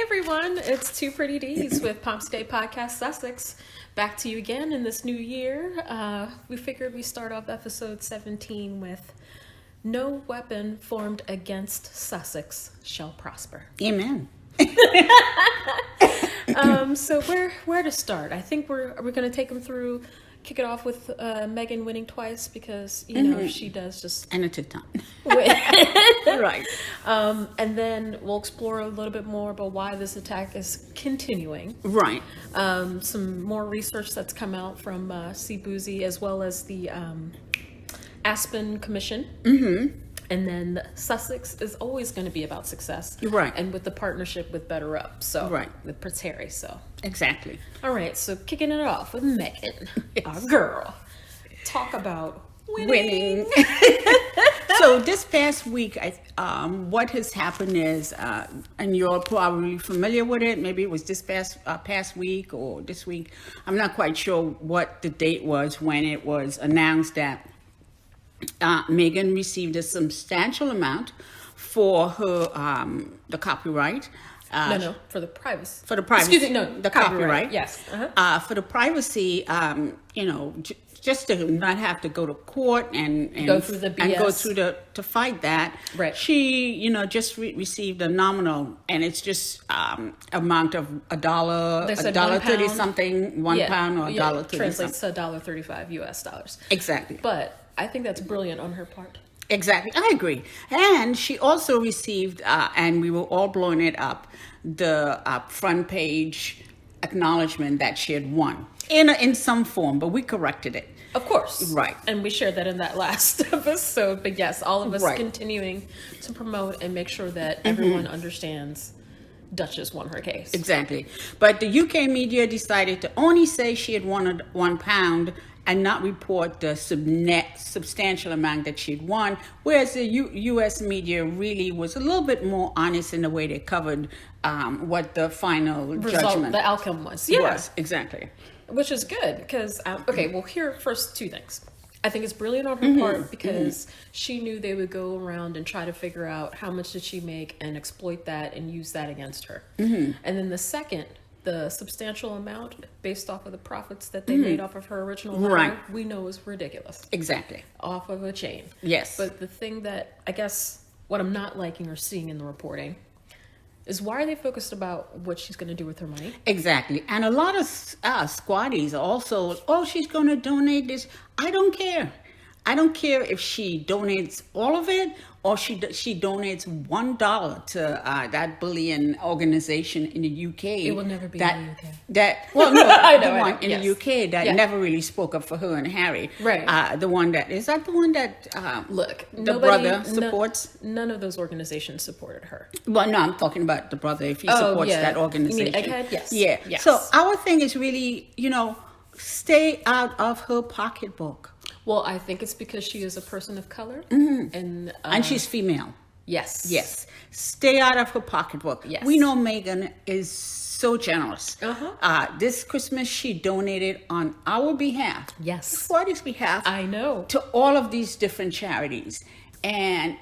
everyone, it's Two Pretty D's with Pomsetay Podcast Sussex. Back to you again in this new year. We figured we start off episode 17 with "No weapon formed against Sussex shall prosper." Amen. So where to start? I think we're going to take them through. Kick it off with Meghan winning twice because, you know, she does just... And it's a ton. win. Right. And then we'll explore a little bit more about why this attack is continuing. Right. Some more research that's come out from CBoozy as well as the Aspen Commission. Mm-hmm. And then Sussex is always going to be about success. Right. And with the partnership with Better Up. So, right. With Prince Harry. So. Exactly. All right. So kicking it off with Meghan, our girl. Talk about winning. So this past week, what has happened is, and you're probably familiar with it, maybe it was this past week or this week. I'm not quite sure what the date was when it was announced that Meghan received a substantial amount for her the copyright. For the privacy. For the privacy. Excuse me, no, the copyright. Yes. For the privacy, just to not have to go to court and go through the BS. And go through to fight that. Right. She, just received a nominal, and it's just amount of $1.30 something, £1 or $1.30 translates to $1.35 US dollars. Exactly. But I think that's brilliant on her part. Exactly, I agree. And she also received, and we were all blowing it up, the front page acknowledgement that she had won in some form, but we corrected it. Of course. Right. And we shared that in that last episode. But yes, all of us right. continuing to promote and make sure that everyone understands Duchess won her case. Exactly. But the UK media decided to only say she had won £1 and not report the substantial amount that she'd won, whereas the U.S. media really was a little bit more honest in the way they covered what the final judgment, the outcome was. Yeah. Was, exactly. Which is good, because, here first two things. I think it's brilliant on her part because she knew they would go around and try to figure out how much did she make and exploit that and use that against her. And then the second, the substantial amount based off of the profits that they made off of her original line, we know is ridiculous. Exactly. Off of a chain. Yes. But the thing that I guess what I'm not liking or seeing in the reporting is why are they focused about what she's going to do with her money? Exactly. And a lot of squaddies also, she's going to donate this. I don't care. I don't care if she donates all of it or she donates $1 to that bullying organization in the UK. It will never be in the UK. The UK that never really spoke up for her and Harry. Right. The one that look, the brother supports. None of those organizations supported her. Well, no, I'm talking about the brother. If he supports that organization, you mean Egghead? Yes. Yeah. Yes. So our thing is really, stay out of her pocketbook. Well, I think it's because she is a person of color. And she's female. Yes. Yes. Stay out of her pocketbook. Yes. We know Meghan is so generous. This Christmas, she donated on our behalf. Yes. Squaddy's behalf. I know. To all of these different charities. And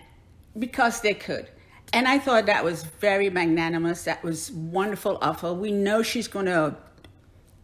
because they could. And I thought that was very magnanimous. That was wonderful of her. We know she's going to...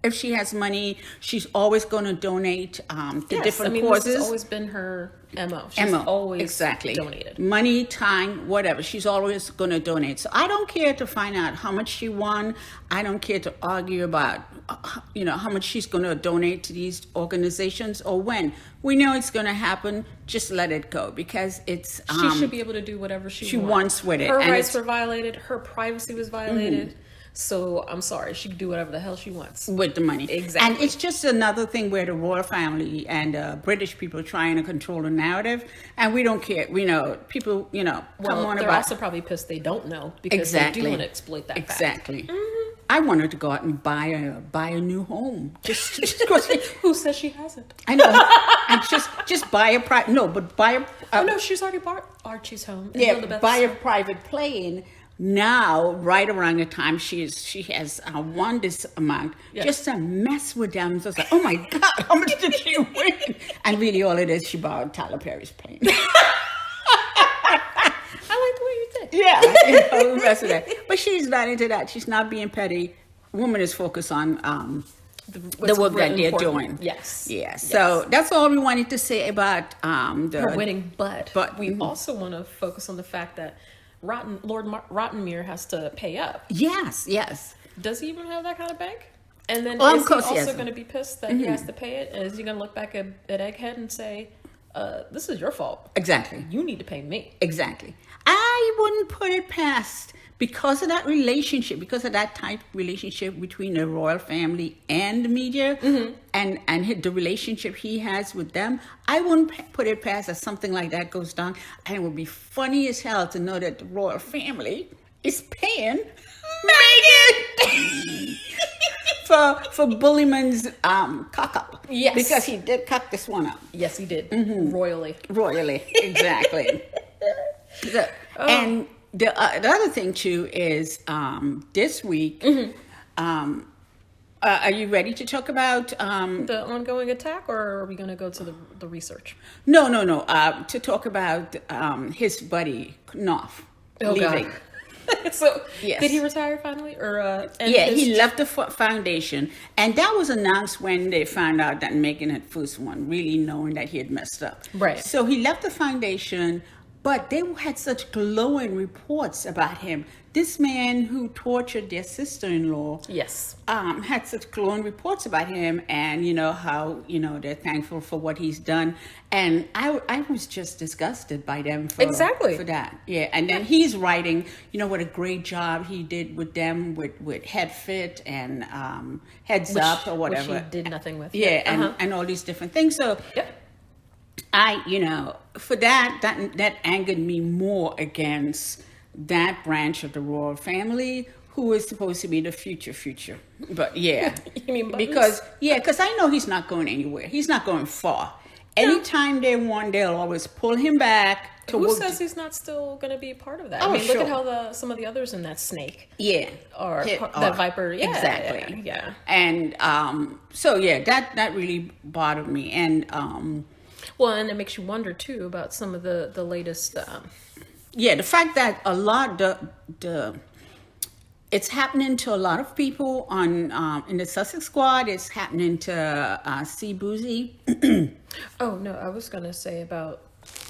If she has money, she's always going to donate to different causes. This has always been her MO. She's always donated. Money, time, whatever. She's always going to donate. So I don't care to find out how much she won. I don't care to argue about, how much she's going to donate to these organizations or when. We know it's going to happen. Just let it go because it's... she should be able to do whatever she wants with it. Her rights were violated. Her privacy was violated. So I'm sorry, she can do whatever the hell she wants with the money. Exactly. And it's just another thing where the royal family and British people are trying to control the narrative, and we don't care. We know people, come on they're about. Also probably pissed they don't know because they do want to exploit that. Exactly. Fact. I want her to go out and buy a new home. Just who says she hasn't? I know. And just buy a buy a. No, she's already bought Archie's home. Buy a private plane. Now, right around the time she has won this amount, just to mess with them. So it's like, oh my God, how much did she win? And really all it is, she borrowed Tyler Perry's plane. I like the way you think. Yeah, the rest of that. But she's not into that. She's not being petty. Woman is focused on the work that they're doing. Yes. Yeah. So that's all we wanted to say about her winning. But we mm-hmm. also want to focus on the fact that Lord Rottenmere has to pay up. Yes. Does he even have that kind of bank? And then Oh, is of course he he also hasn't. going to be pissed that he has to pay it? And is he going to look back at Egghead and say, this is your fault. Exactly. You need to pay me. Exactly. I wouldn't put it past, because of that relationship, because of that type of relationship between the royal family and the media, and the relationship he has with them, I wouldn't put it past that something like that goes down. And it would be funny as hell to know that the royal family is paying Meghan for Bullyman's cock up. Yes. Because he did cock this one up. Yes, he did. Royally. Exactly. And the other thing too is this week. Are you ready to talk about The ongoing attack, or are we going to go to the research? No. To talk about his buddy Knopf leaving. God. So, Yes. did he retire finally? Or He left the foundation, and that was announced when they found out that Meghan had first won, really knowing that he had messed up. Right. So he left the foundation, but they had such glowing reports about him. This man who tortured their sister-in-law, Yes. had such glowing reports about him, and how they're thankful for what he's done, and I was just disgusted by them for that. Yeah, and then he's writing, what a great job he did with them with Head Fit and Heads Up or whatever. Which he did nothing with. Yeah, and all these different things. So for that angered me more against that branch of the royal family, who is supposed to be the future. But yeah, You mean because I know he's not going anywhere. He's not going far. Anytime they want, they'll always pull him back. Who says he's not still going to be part of that? Oh, I mean, sure. look at how some of the others in that snake. Yeah. That viper. Yeah, exactly. Yeah. And that really bothered me. And well, and it makes you wonder too about some of the latest. the fact that a lot it's happening to a lot of people on in the Sussex squad. It's happening to C. Boozy. Oh no, I was gonna say about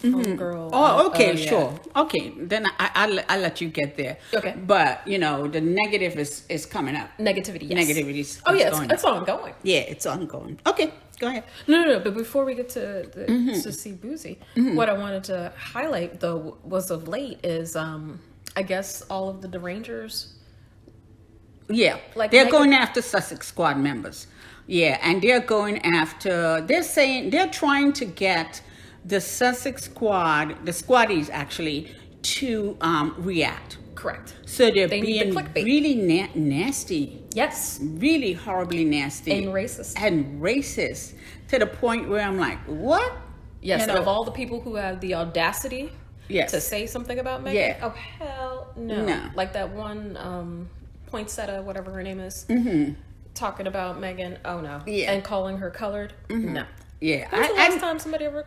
Homegirl. Oh, okay, yeah. sure. Okay, then I'll let you get there. Okay. But the negative is coming up. Negativity. Yes. Negativity is it's ongoing. Yeah, it's ongoing. Okay, go ahead. No. But before we get to see Boozy, what I wanted to highlight though was of late is I guess all of the derangers. Yeah, Like they're Meghan- going after Sussex squad members. Yeah, and they're going after. They're trying to get the Sussex squad, the squaddies actually, to react. Correct. So they're They need being the clickbait. really nasty. Yes. Really horribly nasty. And racist. And racist to the point where I'm like, what? Yes. And of all the people who have the audacity Yes. to say something about Meghan, Yeah. oh hell no. No. Like that one Poinsettia, whatever her name is, talking about Meghan. Oh no. Yeah. And calling her colored. No. Yeah. When's the last time somebody ever?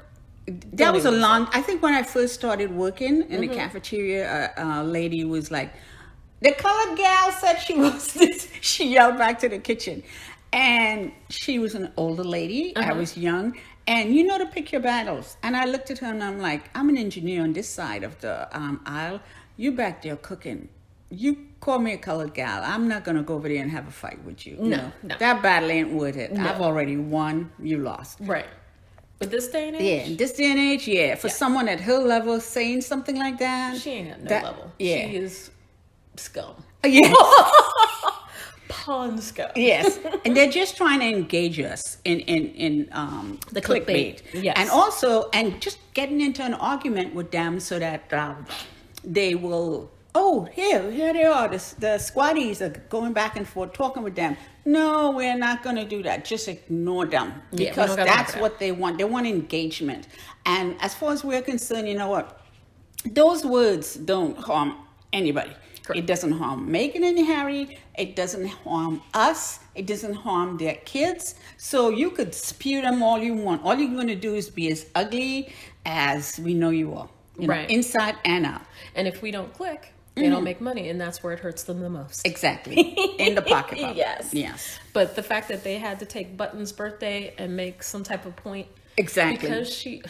That was a long. I think when I first started working in the cafeteria, a lady was like, "The colored gal said she was this." She yelled back to the kitchen, and she was an older lady. I was young, and you know to pick your battles. And I looked at her and I'm like, "I'm an engineer on this side of the aisle. You back there cooking. You call me a colored gal. I'm not gonna go over there and have a fight with you. No. That battle ain't worth it. No. I've already won. You lost." Right. But this day and age. Yeah, in this day and age, for someone at her level saying something like that, She ain't got no level. Yeah, She is scum. yes, Pawn scum. yes, and they're just trying to engage us in The clickbait. Yes. and also just getting into an argument with them so that they will. Oh, here they are. The squaddies are going back and forth, talking with them. No, we're not going to do that. Just ignore them because that's what they want. They want engagement. And as far as we're concerned, you know what? Those words don't harm anybody. Correct. It doesn't harm Meghan and Harry. It doesn't harm us. It doesn't harm their kids. So you could spew them all you want. All you're going to do is be as ugly as we know you are. Right. inside and out. And if we don't click, they don't make money, and that's where it hurts them the most. Exactly. In the pocketbook. Yes. Yes. But the fact that they had to take Button's birthday and make some type of point. Exactly. Because I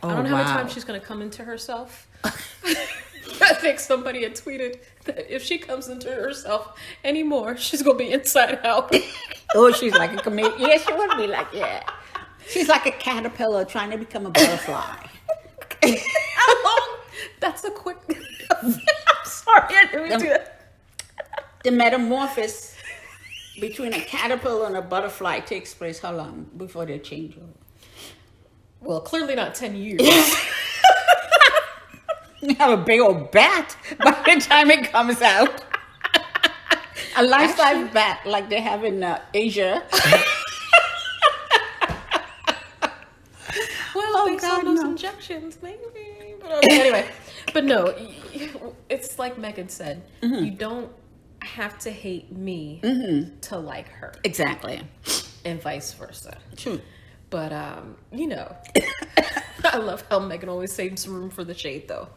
Oh, don't know how much wow. time she's going to come into herself. I think somebody had tweeted that if she comes into herself anymore, she's going to be inside out. Oh, she's like a comedian. Yeah, she would be like, yeah. She's like a caterpillar trying to become a butterfly. How long? That's a quick... I'm sorry, I didn't do that. The metamorphosis between a caterpillar and a butterfly takes place how long before they change over? Well, clearly not 10 years. You have a big old bat by the time it comes out. A life-size bat like they have in Asia. Well, based on those injections, maybe. But anyway, but no, it's like Megan said. You don't have to hate me to like her, Exactly. and vice versa. True. But I love how Megan always saves room for the shade, though.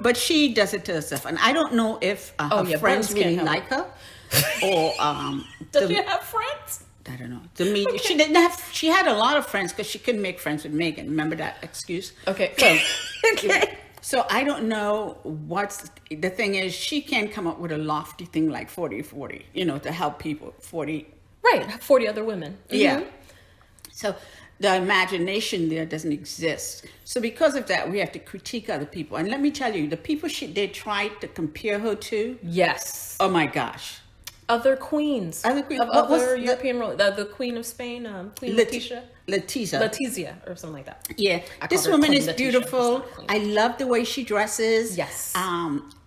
But she does it to herself, and I don't know if her friends really like her, or Does she have friends? I don't know. The media. She didn't have. She had a lot of friends because she couldn't make friends with Megan. Remember that excuse? Okay. So, okay. So I don't know what's the thing is. She can come up with a lofty thing like 40-40, to help people. 40. Right, 40 other women. Yeah. So the imagination there doesn't exist. So because of that, we have to critique other people. And let me tell you, the people they tried to compare her to. Yes. Oh my gosh. Other queens. Other queens. Of other European royal. The Queen of Spain, Queen Letizia. Letizia, or something like that. Yeah. I This call her woman Queen is Letizia. beautiful. It's not I love the way she dresses. Yes.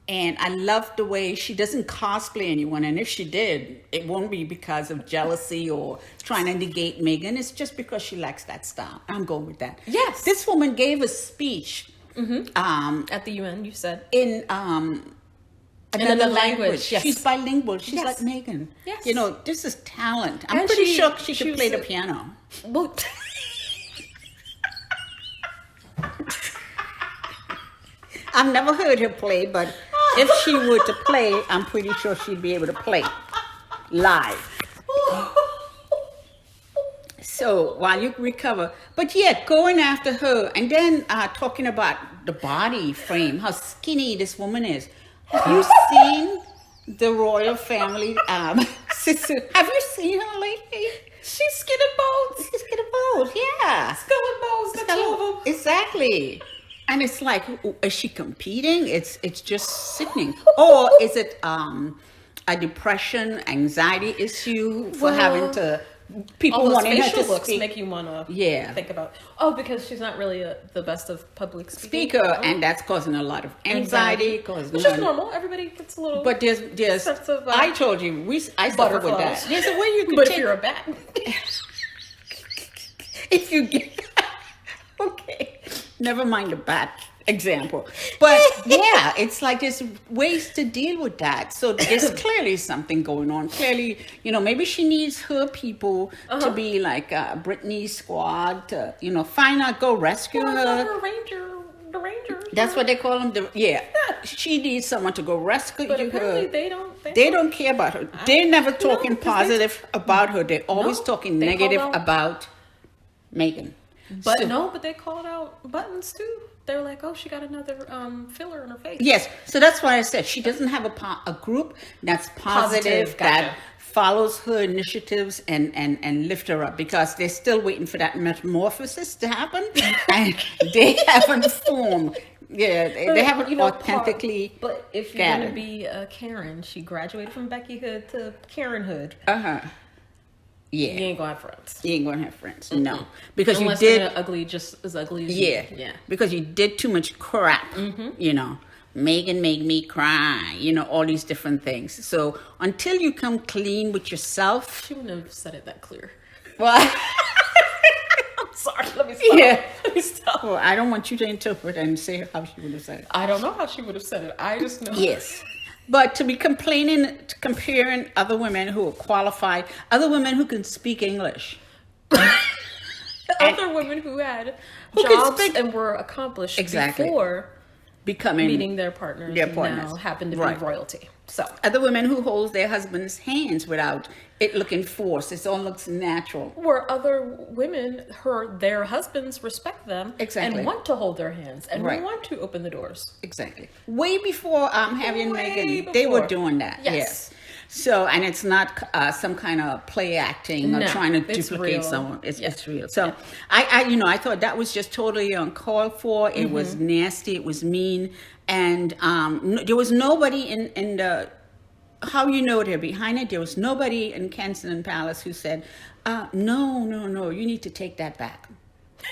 And I love the way she doesn't cosplay anyone. And if she did, it won't be because of jealousy or trying to negate Meghan. It's just because she likes that style. I'm going with that. Yes. This woman gave a speech At the UN, you said. in another language. Yes. She's bilingual. She's Yes. like Meghan. Yes. This is talent. I'm And pretty she- sure she she could was play the a- piano. Well, I've never heard her play, but if she were to play, I'm pretty sure she'd be able to play live. So while you recover, but yeah, going after her and then talking about the body frame, how skinny this woman is. Have you seen the royal family? Sister, have you seen her lately? she's skin and bones. She's got a boat, yeah. Skull and bones, the two of them. Exactly. And it's like, is she competing? It's just sickening. Or is it a depression, anxiety issue for having to people All those wanting her facial to looks speak? make you want to Yeah. think about, because she's not really the best of public speaking. Speaker, and that's causing a lot of anxiety. Which is normal. Everybody gets a little. But there's sense of, I told you, I suffer with butterflies. that. There's a way you can But take, if you're a bat, if you get, okay, never mind the bat example. But yeah, it's like there's ways to deal with that. So there's clearly something going on. Clearly, maybe she needs her people to be like Britney's squad to, find out, go rescue her. the Rangers. That's what they call them. She needs someone to go rescue But her. apparently They don't care about her. They're never talking 'cause positive about her. They're always No, talking they negative called out- about Meghan. But but they called out Buttons too. They're like, she got another filler in her face. Yes, so that's why I said she doesn't have a group that's positive, Gotcha. that follows her initiatives and lift her up, because they're still waiting for that metamorphosis to happen, and they haven't formed. Yeah, they haven't authentically. But if you're going to be a Karen, she graduated from Becky Hood to Karen Hood. Yeah, You ain't going to have friends. you ain't gonna have friends. No, because Unless you did. they're ugly, just as ugly as Yeah, you. Yeah. because you did too much crap. Megan made me cry. All these different things. So until you come clean with yourself, She wouldn't have said it that clear. well, I'm sorry. Let me stop. Yeah. Let me stop. well, I don't want you to interpret and say how she would have said it. I don't know how she would have said it. I just know. Yes. But to be comparing other women who are qualified, other women who can speak English. other women who had Who could jobs speak- and were accomplished Exactly. before becoming meeting their partners, now happen to Right. be royalty. So other women who holds their husband's hands without it looking forced. It all looks natural. where other women, their husbands respect them Exactly. and want to hold their hands and Right. want to open the doors. Exactly. Way before Harry and Way Meghan, they were before. doing that. Yes. So, and it's not some kind of play acting or No, trying to it's duplicate real. someone. It's, Yeah. it's real. So, I thought that was just totally uncalled for. It was nasty. It was mean, and there was nobody in the. How you know they're behind it? There was nobody in Kensington Palace who said, "No, you need to take that back."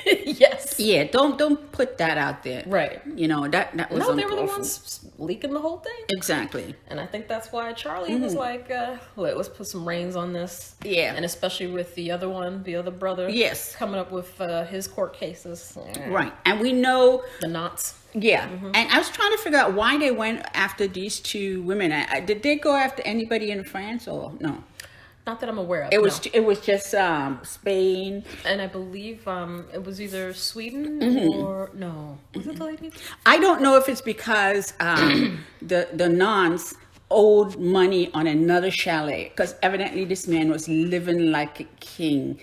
Yes. Yeah, don't put that out there. Right. You know that was No, they were the uncalled for. ones leaking the whole thing. Exactly. And I think that's why Charlie was like, let's put some reins on this. Yeah. And especially with the other one, the other brother. Yes. Coming up with his court cases. Right. And we know, The knots. yeah. And I was trying to figure out why they went after these two women. Did they go after anybody in France or no? Not that I'm aware of. It was no. it was just Spain. And I believe it was either Sweden or no. Was it the lady? I don't know if it's because the nuns owed money on another chalet because evidently this man was living like a king.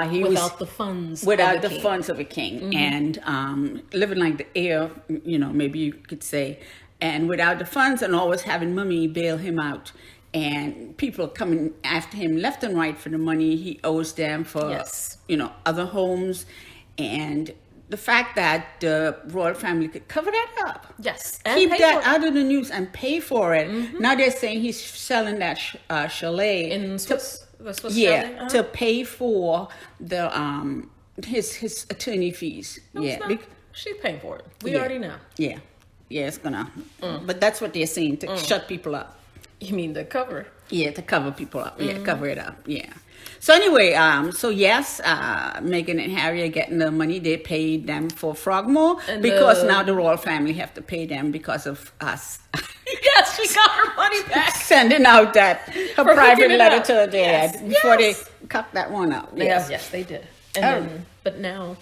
He Without was the funds. without of the king. funds of a king and living like the heir, maybe you could say, and without the funds and always having mummy bail him out. And people coming after him left and right for the money he owes them for, Yes. other homes. And the fact that the royal family could cover that up. Yes. And Keep pay that for it. out of the news and pay for it. Now they're saying he's selling that chalet In Swiss. The Swiss yeah, chalet? Uh-huh. to pay for the his attorney fees. No, yeah, it's not. She's paying for it. We yeah. already know. Yeah, it's gonna. But that's what they're saying to shut people up. You mean the cover? Yeah, to cover people up. Yeah, cover it up. Yeah. So anyway, so yes, Meghan and Harry are getting the money. They paid them for Frogmore And because now the royal family have to pay them because of us Yes, she got her money back. sending out her For private hooking it letter up. to her dad Yes, before yes. they cut that one out. Yes, they did. And Oh. then, but now,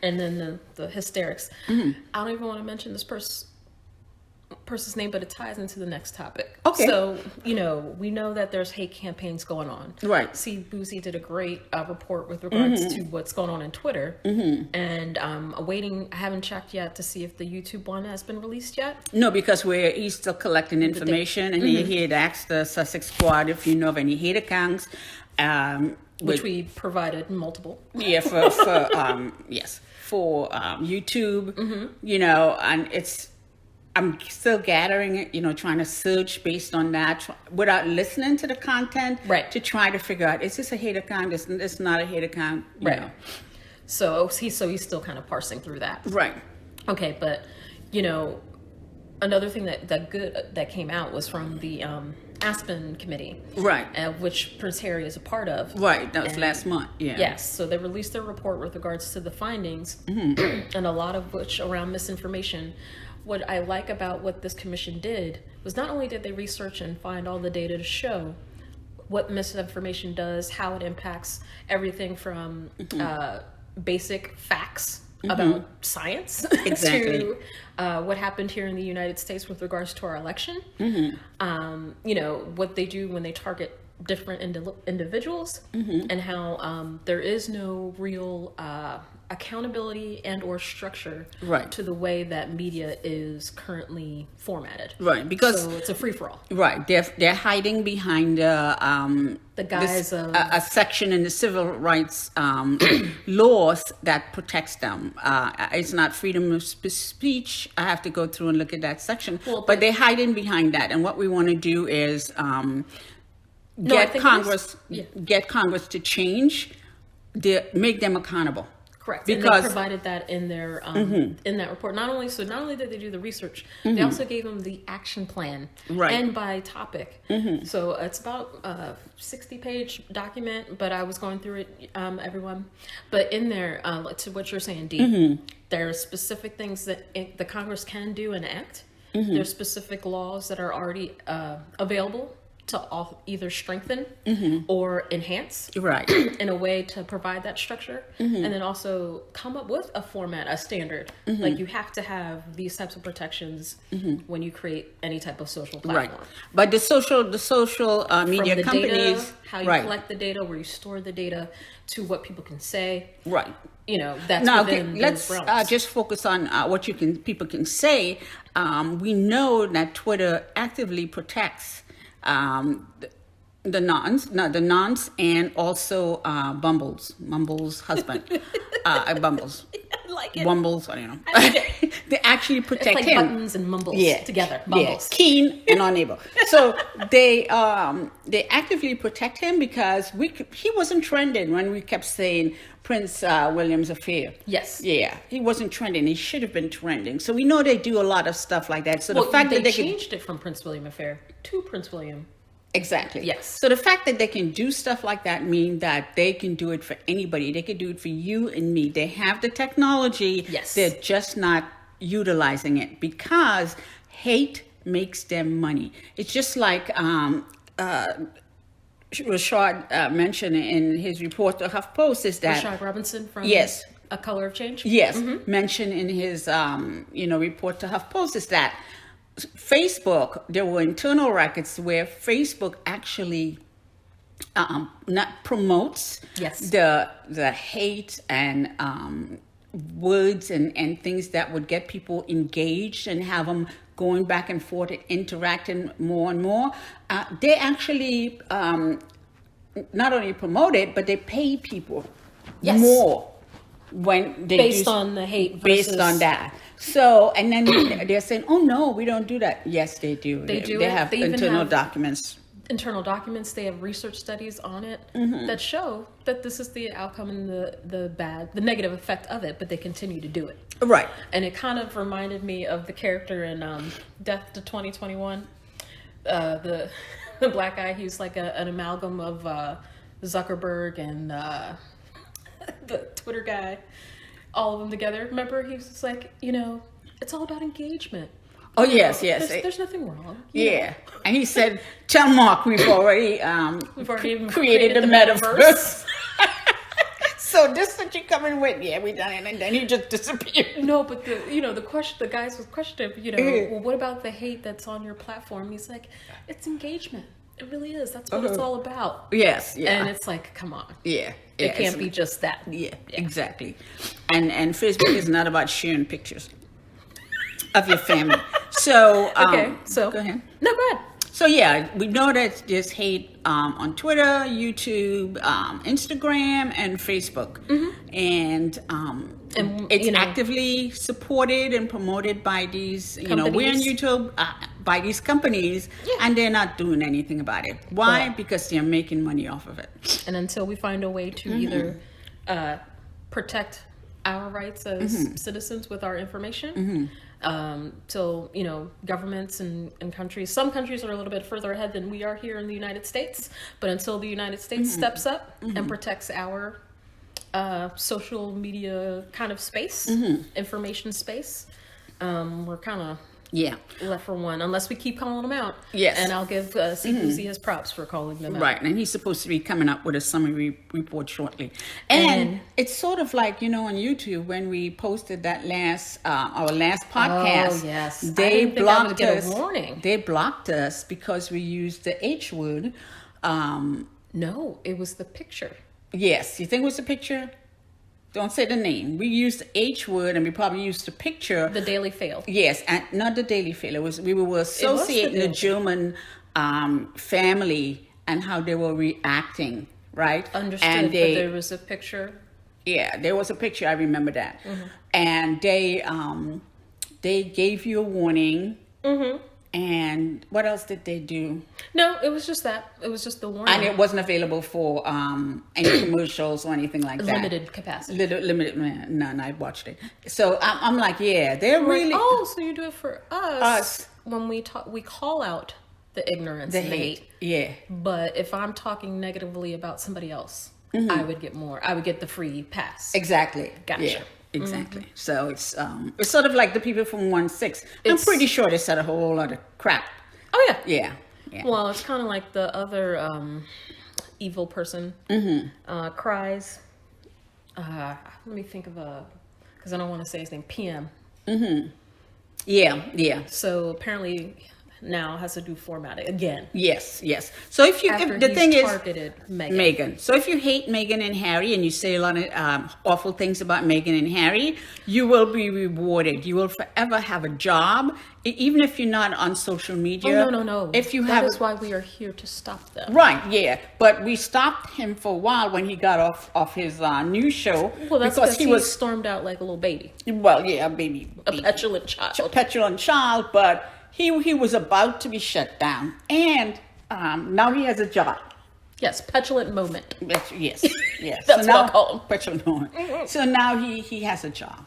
and then the hysterics. I don't even want to mention this person's name, but it ties into the next topic. Okay. So, we know that there's hate campaigns going on. Right. See, Boozy did a great report with regards to what's going on Twitter. And I haven't checked yet to see if the YouTube one has been released yet. No, because he's still collecting information, and he had asked the Sussex Squad if you know of any hate accounts. Which we provided multiple. Yeah, for YouTube, and I'm still gathering it, trying to search based on that without listening to the content, Right. to try to figure out, is this a hate account? Is this not a hate account? You Right. know. So he's still kind of parsing through that. Right. Okay, but another thing that came out was from the Aspen Committee, Right. Which Prince Harry is a part of. Right. That was And- last month. Yeah. Yes, so they released their report with regards to the findings, and a lot of which around misinformation. What I like about what this commission did was not only did they research and find all the data to show what misinformation does, how it impacts everything from basic facts about science Exactly. to what happened here in the United States with regards to our election. What they do when they target different individuals, and how there is no real accountability and or structure Right. to the way that media is currently formatted. Right, because- so it's a free for all. Right. They're hiding behind The guise of a section in the civil rights laws that protects them. It's not freedom of speech. I have to go through and look at that section. Well, but they're hiding behind that. And what we want to do is I get think it Congress is. Yeah. get Congress to change, make them accountable. Correct. And Because they provided that in their in that report. Not only did they do the research, they also gave them the action plan, Right. and by topic. So it's about a 60-page document, but I was going through it, everyone. But in there, to what you're saying, Dee, there are specific things that the Congress can do and act. There's specific laws that are already available to either strengthen or enhance, Right. in a way to provide that structure, and then also come up with a format, a standard. Like you have to have these types of protections when you create any type of social platform. Right. But the social media From the companies, data, how you right. collect the data, where you store the data, to what people can say. Right. You know, that's Now, within those let's realms. just focus on what people can say. We know that Twitter actively protects the nons and also Bumble's husband, Bumbles. I like it. Wumbles, I don't know. I like it. They actually protect It's like him. buttons and mumbles together. Yeah, Bumbles. keen and unable. So they actively protect him because he wasn't trending when we kept saying Prince William's affair. Yes. Yeah, he wasn't trending. He should have been trending. So we know they do a lot of stuff like that. So Well, the fact they that they changed it from Prince William affair to Prince William. Exactly. Yes. So the fact that they can do stuff like that means that they can do it for anybody. They can do it for you and me. They have the technology. Yes. They're just not utilizing it because hate makes them money. It's just like Rashad mentioned in his report to HuffPost is that Rashad Robinson from Yes. A Color of Change. Yes, mentioned in his report to HuffPost is that Facebook, there were internal records where Facebook actually not promotes Yes. the hate and words and things that would get people engaged and have them going back and forth and interacting more and more. They actually not only promote it, but they pay people Yes. more when they Based on the hate based versus- on that. So, and then they're saying, "Oh no, we don't do that." Yes, they do. They do They it. have They even internal have- documents. Internal documents. They have research studies on it that show that this is the outcome and the negative effect of it, but they continue to do it. Right. And it kind of reminded me of the character in Death to 2021. The black guy, he's like an amalgam of Zuckerberg and the Twitter guy, all of them together. Remember, he was just like, it's all about engagement. Oh yes, yes. There's nothing wrong. Yeah. And he said, "Tell Mark, we've already even created the metaverse." So this is what you coming with? Yeah, we done it, and then he just disappeared. No, but the guys was questioning, well, what about the hate that's on your platform? He's like, it's engagement. It really is. That's what it's all about. Yes, yeah. And it's like, come on. Yeah. It can't be just that. Yeah, exactly. And Facebook is not about sharing pictures of your family. So Okay, so go ahead. No, go ahead. So yeah, we know that there's hate on Twitter, YouTube, Instagram, and Facebook, and it's actively supported and promoted by these. We're on Companies. YouTube by these companies, and they're not doing anything about it. Why? Correct. Because they're making money off of it. And until we find a way to either protect our rights as citizens with our information, till governments and countries, some countries are a little bit further ahead than we are here in the United States, but until the United States steps up and protects our social media kind of space, information space, we're kind of left for one, unless we keep calling them out. Yes. And I'll give CPC his props for calling them out. Right, and he's supposed to be coming up with a summary report shortly. And it's sort of like, on YouTube when we posted that our last podcast. Oh, yes. I They didn't think I would blocked get us. a warning. They blocked us because we used the H word. No, it was the picture. Yes, you think it was the picture? Don't say the name. We used the H word and we probably used the picture. The Daily Fail. Yes, and not the Daily Fail. We were associating the German family and how they were reacting, right? Understood, And but there was a picture. Yeah, there was a picture. I remember that. And they gave you a warning. And what else did they do? No, it was just that. It was just the warning. And it wasn't available for any commercials or anything like that. Limited capacity. Limited. None. I watched it. So I'm like, yeah, they're really. So you do it for us. When we talk, we call out the ignorance the and the hate. Yeah. But if I'm talking negatively about somebody else, I would get more. I would get the free pass. Exactly. Gotcha. Yeah, exactly. So it's sort of like the people from 1-6. I'm pretty sure they said a whole lot of crap. Oh yeah. Yeah. Well, it's kind of like the other evil person cries. Let me think of because I don't want to say his name. PM. Yeah. So apparently now has to do formatting again. Yes. So if the thing is targeted Meghan. So if you hate Meghan and Harry and you say a lot of awful things about Meghan and Harry, you will be rewarded. You will forever have a job, even if you're not on social media. Oh, no. If you that is why we are here to stop them. Right, yeah. But we stopped him for a while when he got off his news show. Well, that's because he was stormed out like a little baby. Well, yeah, baby. A petulant child. Petulant child, but he was about to be shut down. And now he has a job. Yes, petulant moment. Yes. That's what I call him. Petulant moment. So now he has a job.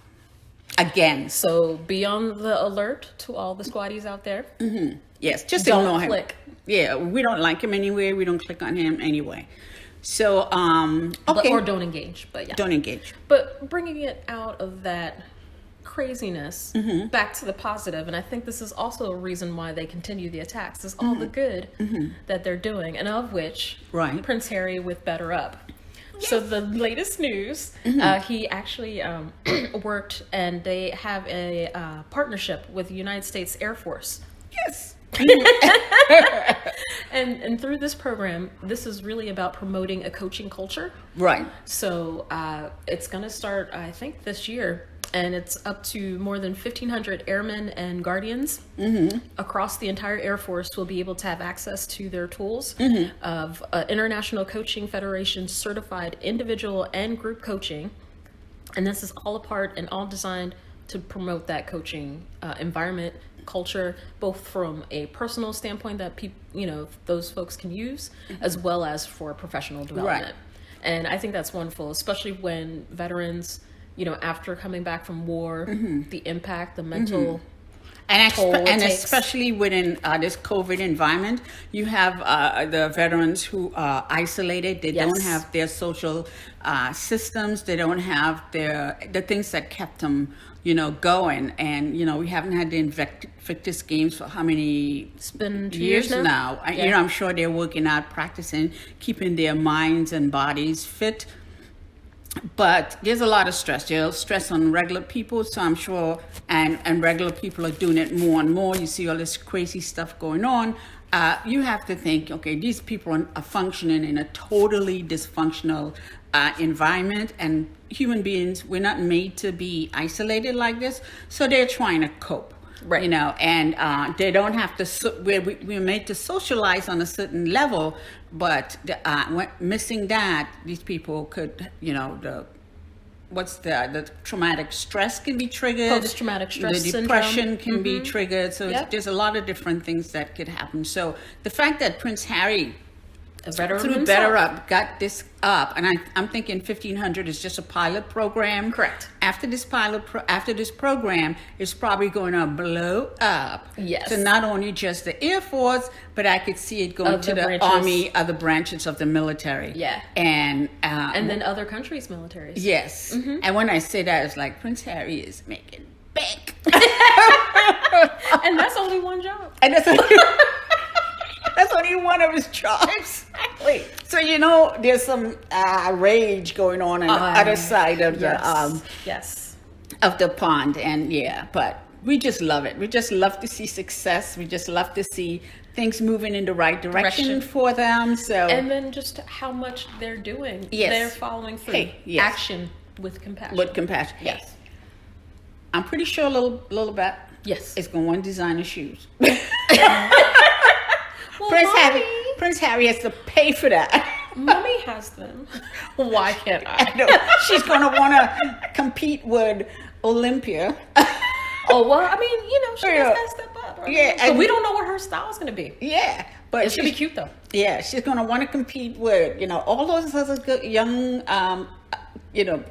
Again. So be on the alert to all the squatties out there. Yes, just don't ignore him. click. Yeah, we don't like him anyway. We don't click on him anyway. So, okay. Or don't engage, but yeah. Don't engage. But bringing it out of that craziness back to the positive, and I think this is also a reason why they continue the attacks, is all the good that they're doing, and of which Prince Harry with Better Up. Yes. So the latest news, he actually worked, and they have a partnership with the United States Air Force. Yes. And through this program, this is really about promoting a coaching culture. Right. So it's going to start, I think, this year. And it's up to more than 1,500 airmen and guardians across the entire Air Force will be able to have access to their tools of International Coaching Federation certified individual and group coaching. And this is all a part and all designed to promote that coaching environment, culture, both from a personal standpoint that those folks can use, as well as for professional development. Right. And I think that's wonderful, especially when veterans, after coming back from war, the impact, the mental and especially within this COVID environment, you have the veterans who are isolated. They don't have their social systems. They don't have the things that kept them, going. And we haven't had the Invictus Games for how many? It's been 2 years now. I'm sure they're working out, practicing, keeping their minds and bodies fit. But there's a lot of stress. There's stress on regular people, so I'm sure, and regular people are doing it more and more. You see all this crazy stuff going on. You have to think, okay, these people are functioning in a totally dysfunctional environment, and human beings, we're not made to be isolated like this, so they're trying to cope. Right. And they don't have to, we're made to socialize on a certain level, but missing that, these people could, the traumatic stress can be triggered. Post-traumatic stress syndrome. The depression can be triggered. So there's a lot of different things that could happen. So the fact that Prince Harry, through Better Up, got this up, and I'm thinking 1,500 is just a pilot program. Correct. After this program, it's probably going to blow up. Yes. To not only just the Air Force, but I could see it going to the Army, other branches of the military. Yeah. And then other countries' militaries. Yes. And when I say that, it's like Prince Harry is making bank. And that's only one job. And that's only one of his jobs. Exactly. So there's some rage going on the other side of the of the pond, and but we just love it. We just love to see success. We just love to see things moving in the right direction for them. So and then just how much they're doing. Yes. They're following through. Action with compassion. With compassion. Yes. I'm pretty sure little bit. Yes. It's going to want designer shoes. Well, Prince Harry has to pay for that. Mommy has them. Why can't I? I know. She's going to want to compete with Olympia. Oh, well, I mean, she has to step up. Right? Yeah. So we don't know what her style is going to be. Yeah. But it's going to be cute, though. Yeah. She's going to want to compete with, all those other good young,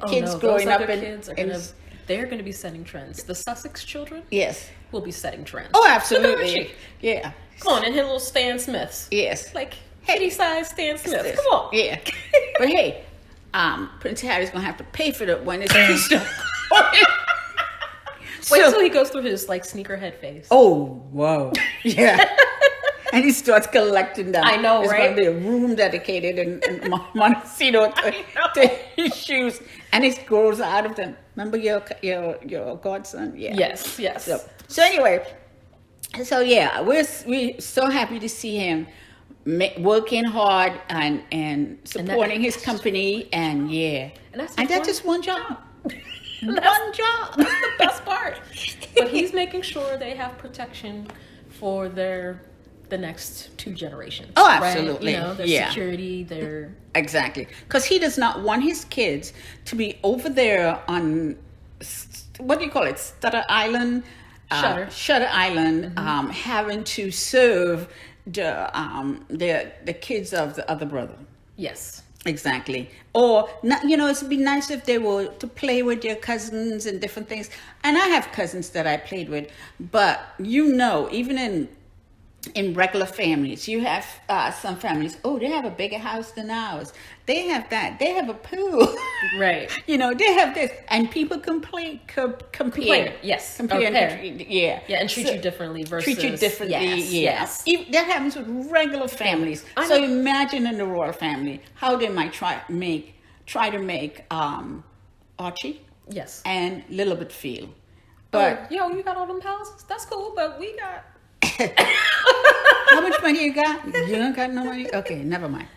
kids growing up. They're going to be setting trends. The Sussex children? Yes. Will be setting trends. Oh, absolutely. Yeah. Come on, and hit little Stan Smiths. Yes. Like, kitty-sized Stan Smiths. Come on. Yeah. But hey, Prince Harry's going to have to pay for it when it's finished up. Wait till he goes through his, sneakerhead phase. Oh, whoa. Yeah. And he starts collecting them. I know, It's right? going to be a room dedicated in Montecito to his shoes. And it grows out of them. Remember your godson? Yeah. Yes. So anyway, yeah, we're so happy to see him working hard and supporting his company. And that's just one job. One job. That's the best part. But he's making sure they have protection for the next 2 generations. Oh, absolutely. Right? Their security, their... Exactly. Because he does not want his kids to be over there on, what do you call it, Shutter Island? Shutter Island, having to serve the kids of the other brother. Yes. Exactly. Or, it'd be nice if they were to play with their cousins and different things. And I have cousins that I played with. But, even in regular families, you have some families, they have a bigger house than ours. They have that. They have a pool. Right. They have this. And people compare. Yes. Compare. Yeah, and treat you differently versus... Treat you differently, yes. That happens with regular families. So imagine in the royal family how they might try to make Archie and Lilibet feel. But you got all them houses? That's cool, but we got... How much money you got? You don't got no money? Okay, never mind.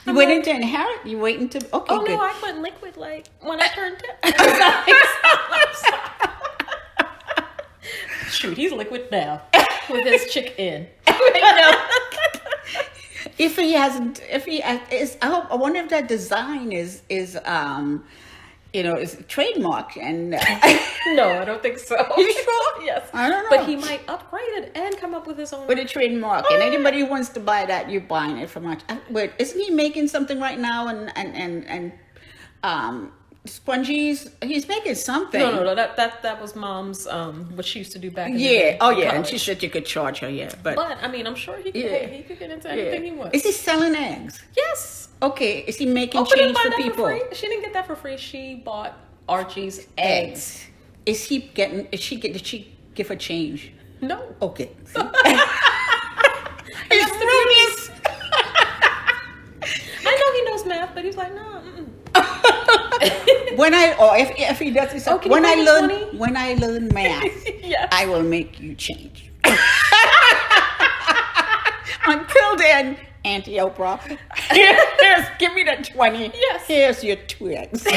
You waiting to inherit? You waiting to... Okay, good. No, I went liquid when I turned 10. Shoot, he's liquid now with his chicken. I wonder if that design is trademark and... No, I don't think so. You sure? Yes. I don't know. But he might upgrade it and come up with his own... With a trademark. And anybody who wants to buy that, you're buying it from much. Wait, isn't he making something right now and spongies? He's making something. No. That was Mom's, what she used to do back in the day. Oh, yeah. And she said you could charge her, But I'm sure he could, he could get into anything he wants. Is he selling eggs? Yes. Okay. Is he making change for people? For free? She didn't get that for free. She bought Archie's eggs. Did she give her change? No. Okay. He's Rubius. I know he knows math, but he's like, no. If he does this, when I learn math, yes. I will make you change. Until then, Auntie Oprah, give me that 20. Yes. Here's your 2 eggs.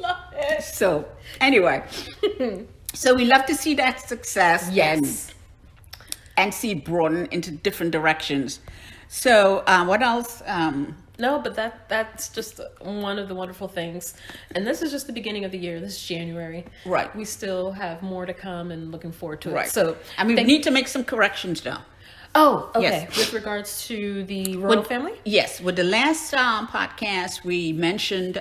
Love it. So anyway, so we love to see that success. Yes. And see it broaden into different directions. So what else? No, but that's just one of the wonderful things. And this is just the beginning of the year. This is January. Right. We still have more to come and looking forward to it. Right. So we need to make some corrections though. Oh, okay. Yes. With regards to the royal family? Yes. With the last podcast, we mentioned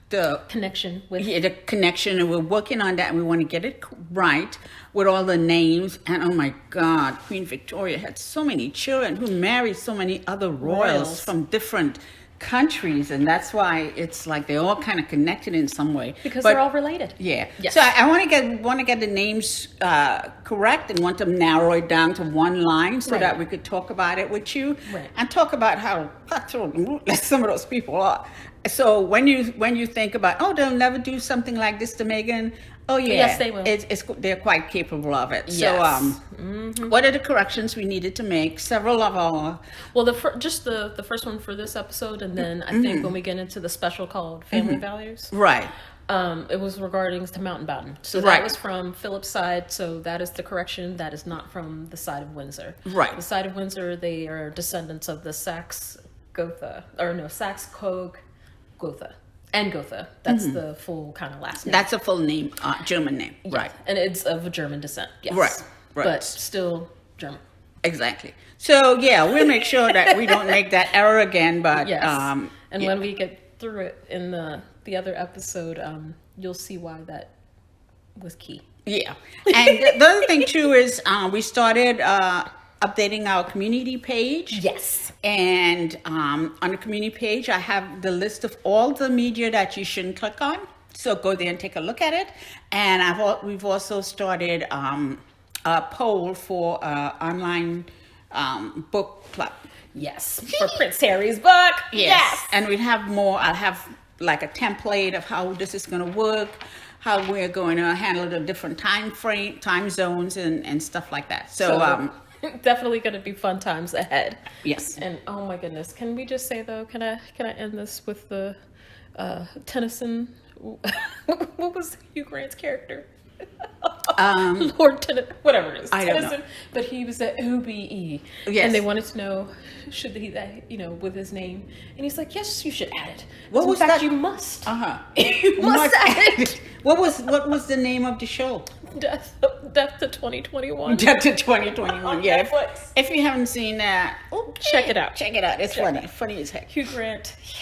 the connection with the connection, and we're working on that, and we want to get it right with all the names. And oh my God, Queen Victoria had so many children who married so many other royals from different countries, and that's why it's like they're all kind of connected in some way because they're all related. Yeah. Yes. So I want to get the names correct and want to narrow it down to one line so that we could talk about it with you and talk about how some of those people are. So when you think about, they'll never do something like this to Meghan. Oh yeah, yes, they will. They're quite capable of it. Yes. So what are the corrections we needed to make? Several of our... Well, the first one for this episode, and then I think when we get into the special called Family Values. Right. It was regarding to Mountbatten. So that was from Philip's side. So that is the correction. That is not from the side of Windsor. Right. The side of Windsor, they are descendants of the Saxe-Gotha. Gotha. And Gotha. That's the full kind of last name. That's a full name, German name. Yeah. Right. And it's of a German descent. Yes. Right. But still German. Exactly. So yeah, we'll make sure that we don't make that error again. But yes. And when we get through it in the other episode, you'll see why that was key. Yeah. And the other thing too is we started updating our community page. Yes. And on the community page, I have the list of all the media that you shouldn't click on. So go there and take a look at it. And we've also started a poll for online book club. Yes, for Prince Harry's book. Yes. And we'll have more. I'll have like a template of how this is going to work, how we're going to handle the different time zones and stuff like that. So definitely going to be fun times ahead. Yes. And oh my goodness, can we just say though, can I end this with the Tennyson? What was Hugh Grant's character? Lord Tennyson, whatever it is. I don't Tennyson, know. But he was at OBE. Yes. And they wanted to know, should he, with his name. And he's like, yes, you should add it. What In was fact, that? you must. You must add it. What was the name of the show? Death to 2021. Death to 2021. Yeah. Netflix. If you haven't seen that, Check it out. Check it out. It's funny. Funny as heck. Hugh Grant. Yeah.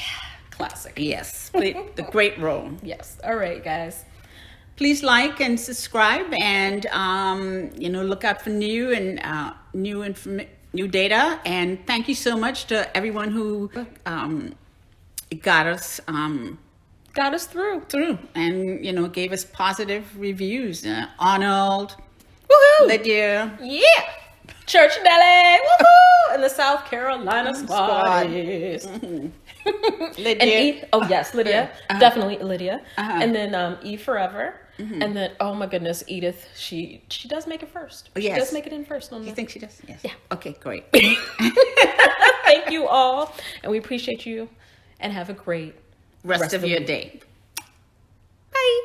Classic. Yes. The great role. Yes. All right, guys. Please like and subscribe, and look out for new data. And thank you so much to everyone who got us through, and gave us positive reviews. Arnold, Woohoo! Lydia, Yeah. Church Nelly. Woohoo! And the South Carolina squad. Lydia. And yes, Lydia. Definitely Lydia. And then E Forever. And then, oh my goodness, Edith, she does make it first. She Yes. does make it in first. You think she does? Yes. Yeah. Okay, great. Thank you all. And we appreciate you. And have a great Rest of your day. Bye.